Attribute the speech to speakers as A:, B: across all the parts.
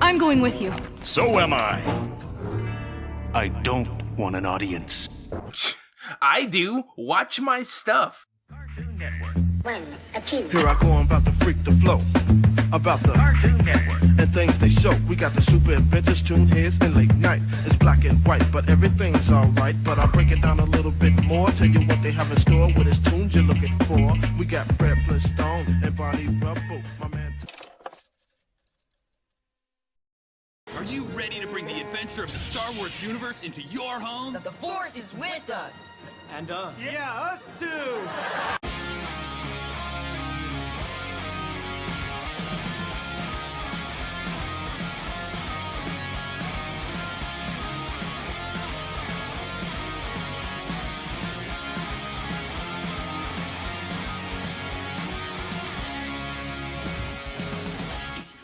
A: I'm going with you.
B: So am I. I don't want an audience.
C: I do. Watch my stuff.
D: Cartoon Network.
E: Here I go, I'm about to freak the flow. About the
D: Cartoon Network.
E: and things they show. We got the super adventures, tune heads, and late night. It's black and white, but everything's alright. But I'll break it down a little bit more. Tell you what they have in store, what his tunes you're looking for. We got Fred Flintstone and Barney Rubble, my man.
F: Are you ready to bring the adventure of the Star Wars universe into your home?
G: The Force is with us.
H: And us.
B: Yeah, us too!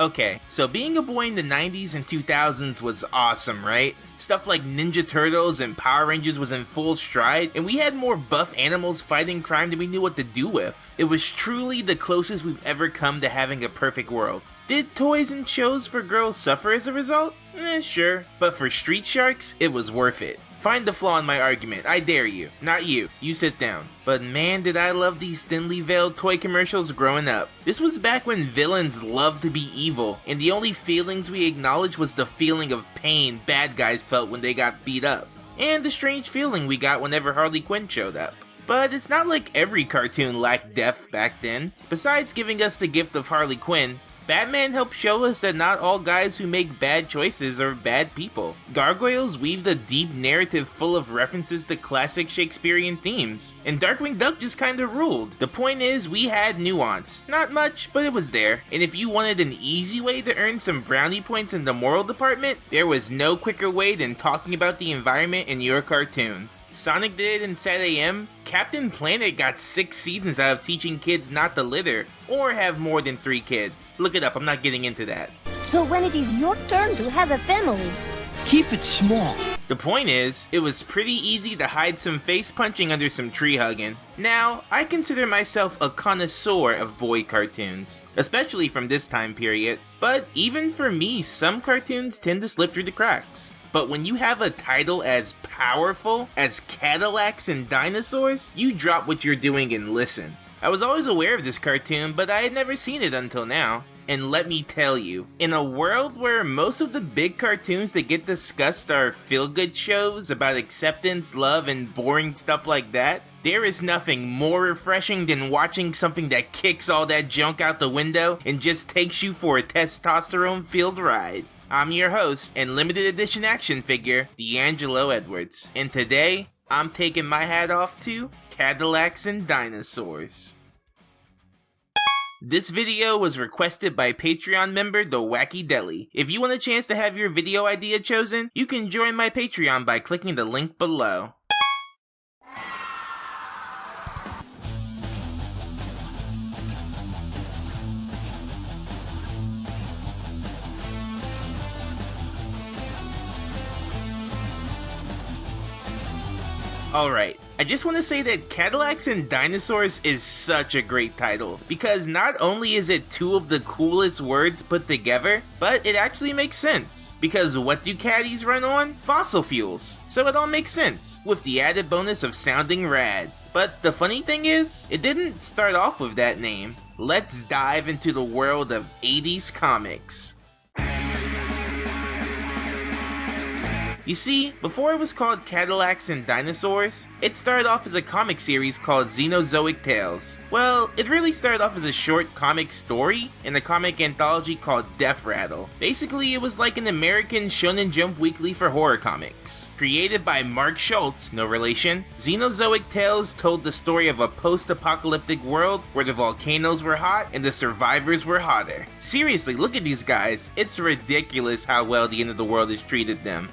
C: Okay, so being a boy in the 90s and 2000s was awesome, right? Stuff like Ninja Turtles and Power Rangers was in full stride, and we had more buff animals fighting crime than we knew what to do with. It was truly the closest we've ever come to having a perfect world. Did toys and shows for girls suffer as a result? Sure, but for Street Sharks, it was worth it. Find the flaw in my argument, I dare you. Not you, you sit down. But man, did I love these thinly veiled toy commercials growing up. This was back when villains loved to be evil, and the only feelings we acknowledged was the feeling of pain bad guys felt when they got beat up, and the strange feeling we got whenever Harley Quinn showed up. But it's not like every cartoon lacked depth back then. Besides giving us the gift of Harley Quinn, Batman helped show us that not all guys who make bad choices are bad people. Gargoyles weaved a deep narrative full of references to classic Shakespearean themes, and Darkwing Duck just kinda ruled. The point is, we had nuance. Not much, but it was there, and if you wanted an easy way to earn some brownie points in the moral department, there was no quicker way than talking about the environment in your cartoon. Sonic did it in Sat AM, Captain Planet got 6 seasons out of teaching kids not to litter, or have more than 3 kids. Look it up, I'm not getting into that.
I: So when it is your turn to have a family,
H: Keep it small.
C: The point is, it was pretty easy to hide some face punching under some tree hugging. Now, I consider myself a connoisseur of boy cartoons, especially from this time period, but even for me, some cartoons tend to slip through the cracks. But when you have a title as powerful as Cadillacs and Dinosaurs, you drop what you're doing and listen. I was always aware of this cartoon, but I had never seen it until now. And let me tell you, in a world where most of the big cartoons that get discussed are feel-good shows about acceptance, love, and boring stuff like that, there is nothing more refreshing than watching something that kicks all that junk out the window and just takes you for a testosterone-filled ride. I'm your host and limited edition action figure, D'Angelo Edwards, and today, I'm taking my hat off to Cadillacs and Dinosaurs. This video was requested by Patreon member The Wacky Deli. If you want a chance to have your video idea chosen, you can join my Patreon by clicking the link below. Alright, I just want to say that Cadillacs and Dinosaurs is such a great title, because not only is it 2 of the coolest words put together, but it actually makes sense. Because what do caddies run on? Fossil fuels. So it all makes sense, with the added bonus of sounding rad. But the funny thing is, it didn't start off with that name. Let's dive into the world of 80s comics. You see, before it was called Cadillacs and Dinosaurs, it started off as a comic series called Xenozoic Tales. Well, it really started off as a short comic story in a comic anthology called Death Rattle. Basically, it was like an American Shonen Jump weekly for horror comics. Created by Mark Schultz, no relation, Xenozoic Tales told the story of a post-apocalyptic world where the volcanoes were hot and the survivors were hotter. Seriously, look at these guys. It's ridiculous how well the end of the world has treated them.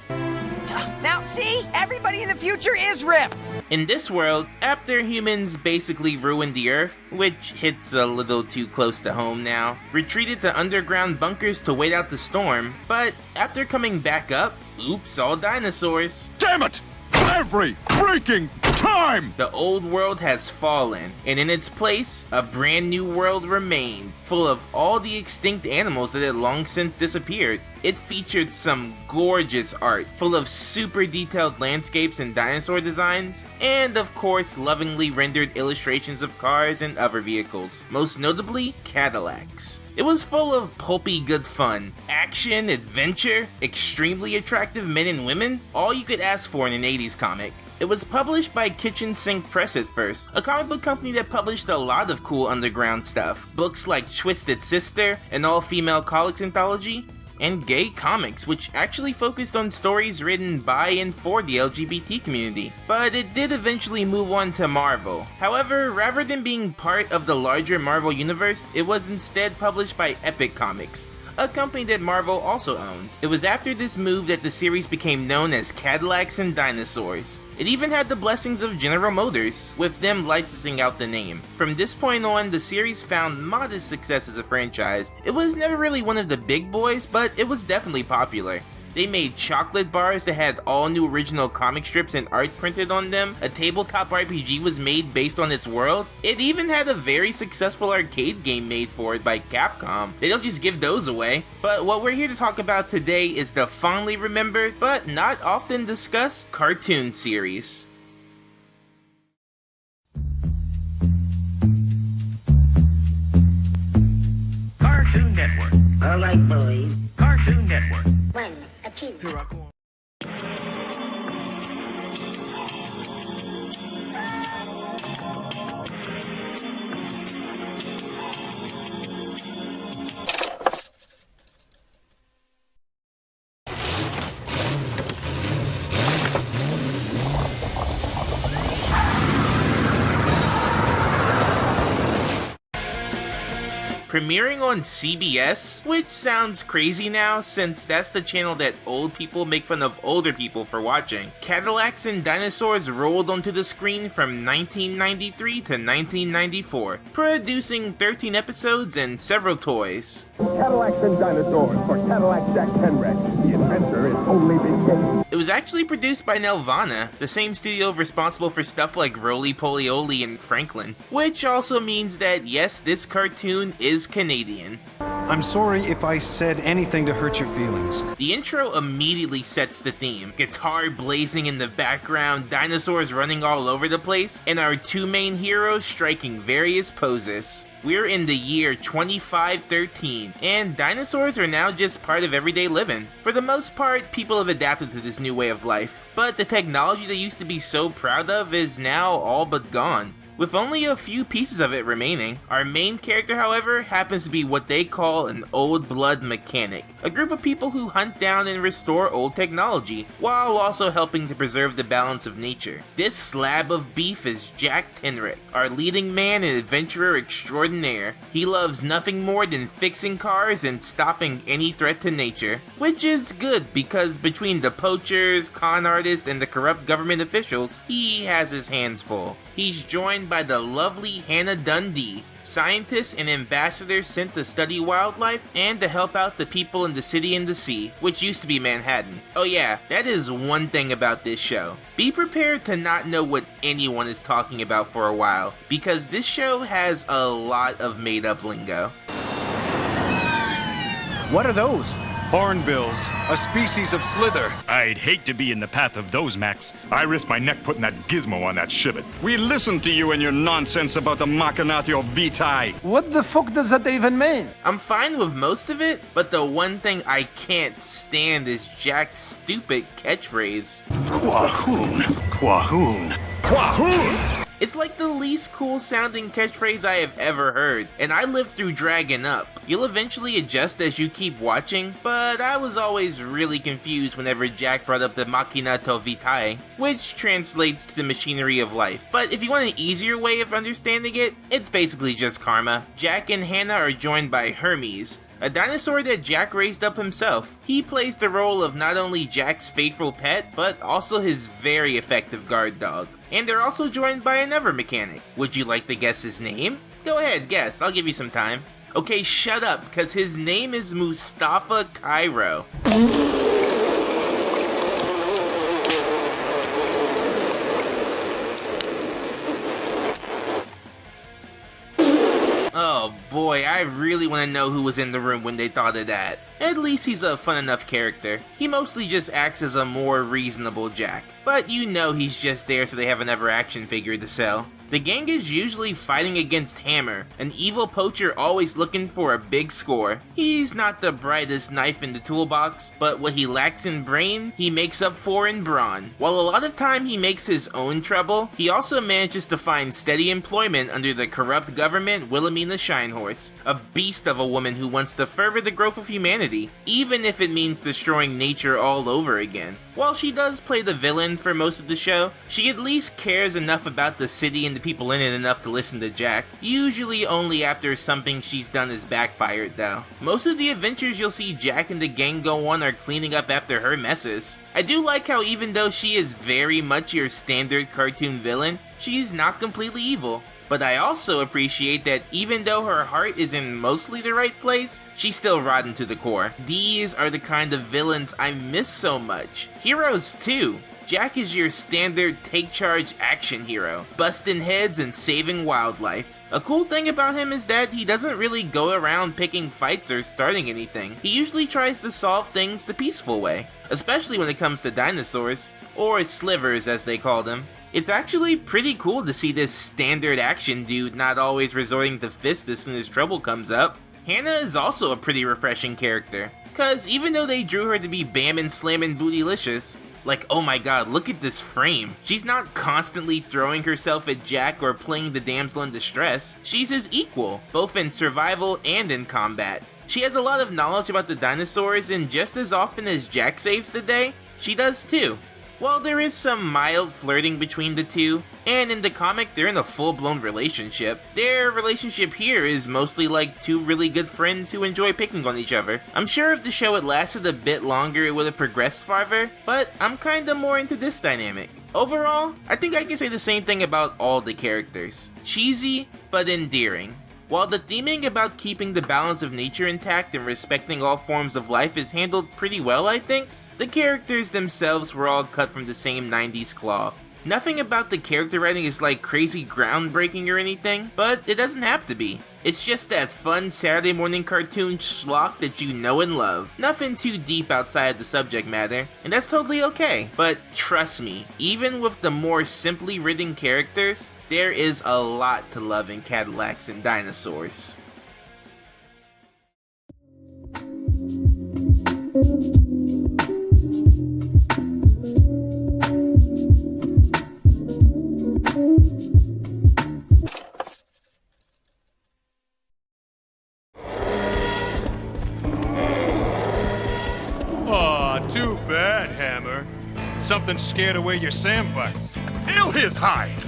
G: Now, see? Everybody in the future is ripped!
C: In this world, after humans basically ruined the Earth, which hits a little too close to home now, retreated to underground bunkers to wait out the storm, but after coming back up, oops, all dinosaurs.
B: Damn it! Every freaking
A: time!
C: The old world has fallen, and in its place, a brand new world remained, full of all the extinct animals that had long since disappeared. It featured some gorgeous art, full of super detailed landscapes and dinosaur designs, and of course lovingly rendered illustrations of cars and other vehicles, most notably Cadillacs. It was full of pulpy good fun, action, adventure, extremely attractive men and women, all you could ask for in an 80s comic. It was published by Kitchen Sink Press at first, a comic book company that published a lot of cool underground stuff, books like Twisted Sister, an all-female colics anthology, and gay comics, which actually focused on stories written by and for the LGBT community. But it did eventually move on to Marvel. However, rather than being part of the larger Marvel universe, it was instead published by Epic Comics, a company that Marvel also owned. It was after this move that the series became known as Cadillacs and Dinosaurs. It even had the blessings of General Motors, with them licensing out the name. From this point on, the series found modest success as a franchise. It was never really one of the big boys, but it was definitely popular. They made chocolate bars that had all new original comic strips and art printed on them. A tabletop RPG was made based on its world. It even had a very successful arcade game made for it by Capcom. They don't just give those away. But what we're here to talk about today is the fondly remembered, but not often discussed, cartoon series.
D: Cartoon Network.
H: All right, boys.
D: Cartoon Network.
I: 1, a 2.
E: Here I go.
C: Premiering on CBS, which sounds crazy now since that's the channel that old people make fun of older people for watching, Cadillacs and Dinosaurs rolled onto the screen from 1993 to 1994, producing 13 episodes and several toys.
J: Cadillacs and Dinosaurs for Cadillac Jack Penrex. The adventure is only beginning.
C: It was actually produced by Nelvana, the same studio responsible for stuff like Roly Poly Oly and Franklin, which also means that yes, this cartoon is Canadian.
K: I'm sorry if I said anything to hurt your feelings.
C: The intro immediately sets the theme. Guitar blazing in the background, dinosaurs running all over the place, and our two main heroes striking various poses. We're in the year 2513, and dinosaurs are now just part of everyday living. For the most part, people have adapted to this new way of life, but the technology they used to be so proud of is now all but gone, with only a few pieces of it remaining. Our main character, however, happens to be what they call an old blood mechanic, a group of people who hunt down and restore old technology, while also helping to preserve the balance of nature. This slab of beef is Jack Tenrick, our leading man and adventurer extraordinaire. He loves nothing more than fixing cars and stopping any threat to nature, which is good because between the poachers, con artists, and the corrupt government officials, he has his hands full. He's joined by the lovely Hannah Dundee, scientist and ambassador sent to study wildlife and to help out the people in the city and the sea, which used to be Manhattan. Oh yeah, that is one thing about this show. Be prepared to not know what anyone is talking about for a while, because this show has a lot of made-up lingo.
K: What are those? Hornbills, a species of slither.
A: I'd hate to be in the path of those, Max. I risked my neck putting that gizmo on that shivet. We listened to you and your nonsense about the Machinatio Vitae.
E: What the fuck does that even mean?
C: I'm fine with most of it, but the one thing I can't stand is Jack's stupid catchphrase.
B: Quahoon. Quahoon.
A: Quahoon!
C: It's like the least cool sounding catchphrase I have ever heard, and I lived through Dragon Up. You'll eventually adjust as you keep watching, but I was always really confused whenever Jack brought up the Machinatio Vitae, which translates to the machinery of life. But if you want an easier way of understanding it, it's basically just karma. Jack and Hannah are joined by Hermes, a dinosaur that Jack raised up himself. He plays the role of not only Jack's faithful pet, but also his very effective guard dog. And they're also joined by another mechanic. Would you like to guess his name? Go ahead, guess. I'll give you some time. Okay, shut up, because his name is Mustafa Cairo. boy, I really want to know who was in the room when they thought of that. At least he's a fun enough character. He mostly just acts as a more reasonable Jack, but you know he's just there so they have another action figure to sell. The gang is usually fighting against Hammer, an evil poacher always looking for a big score. He's not the brightest knife in the toolbox, but what he lacks in brain, he makes up for in brawn. While a lot of time he makes his own trouble, he also manages to find steady employment under the corrupt government Wilhelmina Scheinhorst, a beast of a woman who wants to further the growth of humanity, even if it means destroying nature all over again. While she does play the villain for most of the show, she at least cares enough about the city and the people in it enough to listen to Jack, usually only after something she's done has backfired though. Most of the adventures you'll see Jack and the gang go on are cleaning up after her messes. I do like how even though she is very much your standard cartoon villain, she's not completely evil. But I also appreciate that even though her heart is in mostly the right place, she's still rotten to the core. These are the kind of villains I miss so much. Heroes too. Jack is your standard take charge action hero, busting heads and saving wildlife. A cool thing about him is that he doesn't really go around picking fights or starting anything. He usually tries to solve things the peaceful way, especially when it comes to dinosaurs, or slivers as they call them. It's actually pretty cool to see this standard action dude not always resorting to fists as soon as trouble comes up. Hannah is also a pretty refreshing character, cause even though they drew her to be bammin' slammin' bootylicious, like oh my god, look at this frame. She's not constantly throwing herself at Jack or playing the damsel in distress. She's his equal, both in survival and in combat. She has a lot of knowledge about the dinosaurs, and just as often as Jack saves the day, she does too. While there is some mild flirting between the two, and in the comic they're in a full-blown relationship, their relationship here is mostly like two really good friends who enjoy picking on each other. I'm sure if the show had lasted a bit longer it would have progressed farther, but I'm kinda more into this dynamic. Overall, I think I can say the same thing about all the characters. Cheesy, but endearing. While the theming about keeping the balance of nature intact and respecting all forms of life is handled pretty well, I think, the characters themselves were all cut from the same 90s cloth. Nothing about the character writing is like crazy groundbreaking or anything, but it doesn't have to be. It's just that fun Saturday morning cartoon schlock that you know and love. Nothing too deep outside the subject matter, and that's totally okay. But trust me, even with the more simply written characters, there is a lot to love in Cadillacs and Dinosaurs.
K: Aw, too bad, Hammer. Something scared away your sandbucks.
A: Hail his hide!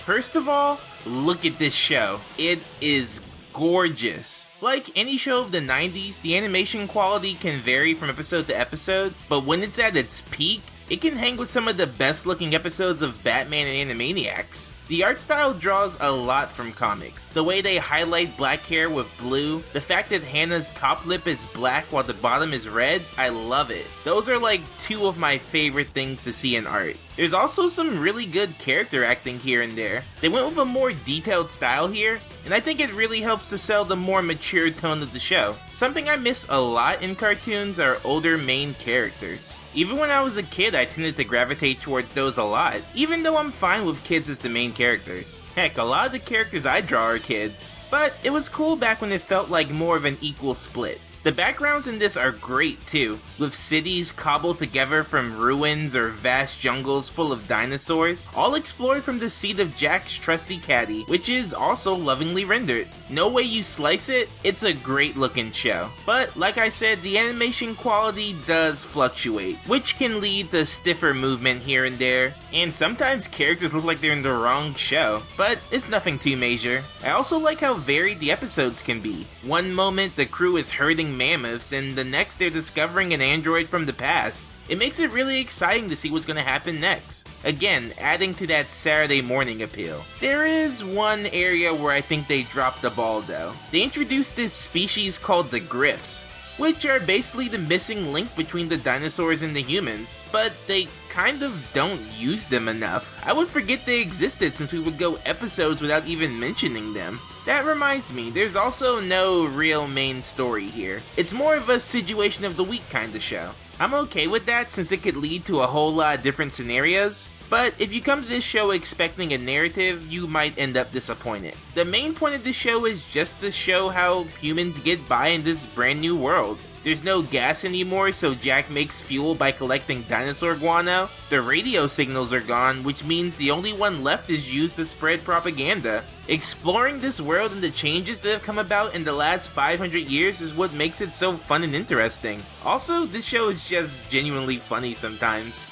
C: First of all, look at this show. It is gorgeous. Like any show of the 90s, the animation quality can vary from episode to episode, but when it's at its peak, it can hang with some of the best looking episodes of Batman and Animaniacs. The art style draws a lot from comics. The way they highlight black hair with blue, the fact that Hannah's top lip is black while the bottom is red, I love it. Those are like two of my favorite things to see in art. There's also some really good character acting here and there. They went with a more detailed style here, and I think it really helps to sell the more mature tone of the show. Something I miss a lot in cartoons are older main characters. Even when I was a kid, I tended to gravitate towards those a lot, even though I'm fine with kids as the main characters. Heck, a lot of the characters I draw are kids. But it was cool back when it felt like more of an equal split. The backgrounds in this are great too, with cities cobbled together from ruins or vast jungles full of dinosaurs, all explored from the seat of Jack's trusty caddy, which is also lovingly rendered. No way you slice it, it's a great looking show. But like I said, the animation quality does fluctuate, which can lead to stiffer movement here and there, and sometimes characters look like they're in the wrong show, but it's nothing too major. I also like how varied the episodes can be. One moment the crew is herding mammoths, and the next they're discovering an android from the past. It makes it really exciting to see what's going to happen next. Again, adding to that Saturday morning appeal. There is one area where I think they dropped the ball though. They introduced this species called the Griffs. which are basically the missing link between the dinosaurs and the humans, but they kind of don't use them enough. I would forget they existed since we would go episodes without even mentioning them. That reminds me, there's also no real main story here. It's more of a situation of the week kind of show. I'm okay with that since it could lead to a whole lot of different scenarios, but if you come to this show expecting a narrative, you might end up disappointed. The main point of this show is just to show how humans get by in this brand new world. There's no gas anymore, so Jack makes fuel by collecting dinosaur guano. The radio signals are gone, which means the only one left is used to spread propaganda. Exploring this world and the changes that have come about in the last 500 years is what makes it so fun and interesting. Also, this show is just genuinely funny sometimes.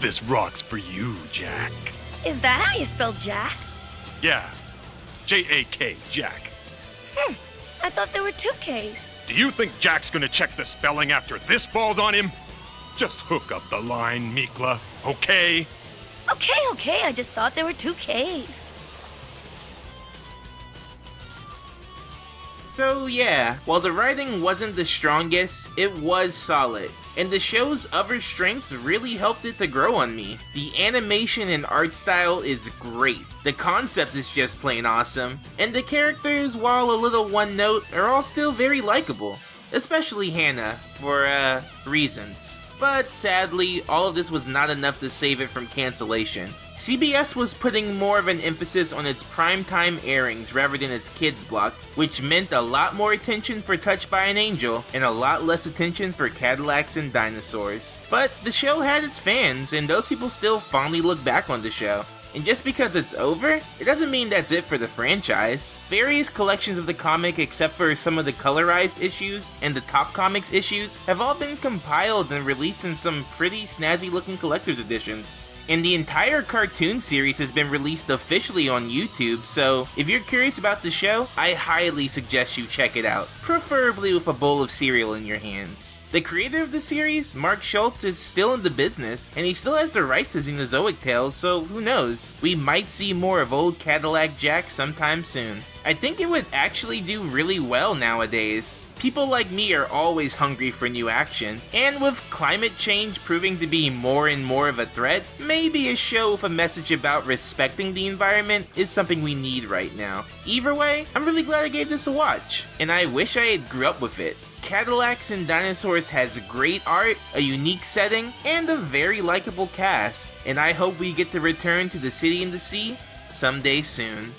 K: This rock's for you, Jack.
I: Is that how you spell Jack?
K: Yeah. J-A-K, Jack.
I: I thought there were 2 Ks.
A: Do you think Jack's gonna check the spelling after this falls on him? Just hook up the line, Mikla, okay?
I: Okay, I just thought there were 2 Ks.
C: So yeah, while the writing wasn't the strongest, it was solid. And the show's other strengths really helped it to grow on me. The animation and art style is great. The concept is just plain awesome. And the characters, while a little one note, are all still very likable. Especially Hannah, for reasons. But sadly, all of this was not enough to save it from cancellation. CBS was putting more of an emphasis on its primetime airings rather than its kids block, which meant a lot more attention for Touched by an Angel and a lot less attention for Cadillacs and Dinosaurs. But the show had its fans, and those people still fondly look back on the show. And just because it's over, it doesn't mean that's it for the franchise. Various collections of the comic, except for some of the colorized issues and the Top Comics issues, have all been compiled and released in some pretty snazzy looking collector's editions. And the entire cartoon series has been released officially on YouTube, so if you're curious about the show, I highly suggest you check it out, preferably with a bowl of cereal in your hands. The creator of the series, Mark Schultz, is still in the business, and he still has the rights to Xenozoic Tales, so who knows, we might see more of old Cadillac Jack sometime soon. I think it would actually do really well nowadays. People like me are always hungry for new action, and with climate change proving to be more and more of a threat, maybe a show with a message about respecting the environment is something we need right now. Either way, I'm really glad I gave this a watch, and I wish I had grew up with it. Cadillacs and Dinosaurs has great art, a unique setting, and a very likable cast, and I hope we get to return to the City and the Sea someday soon.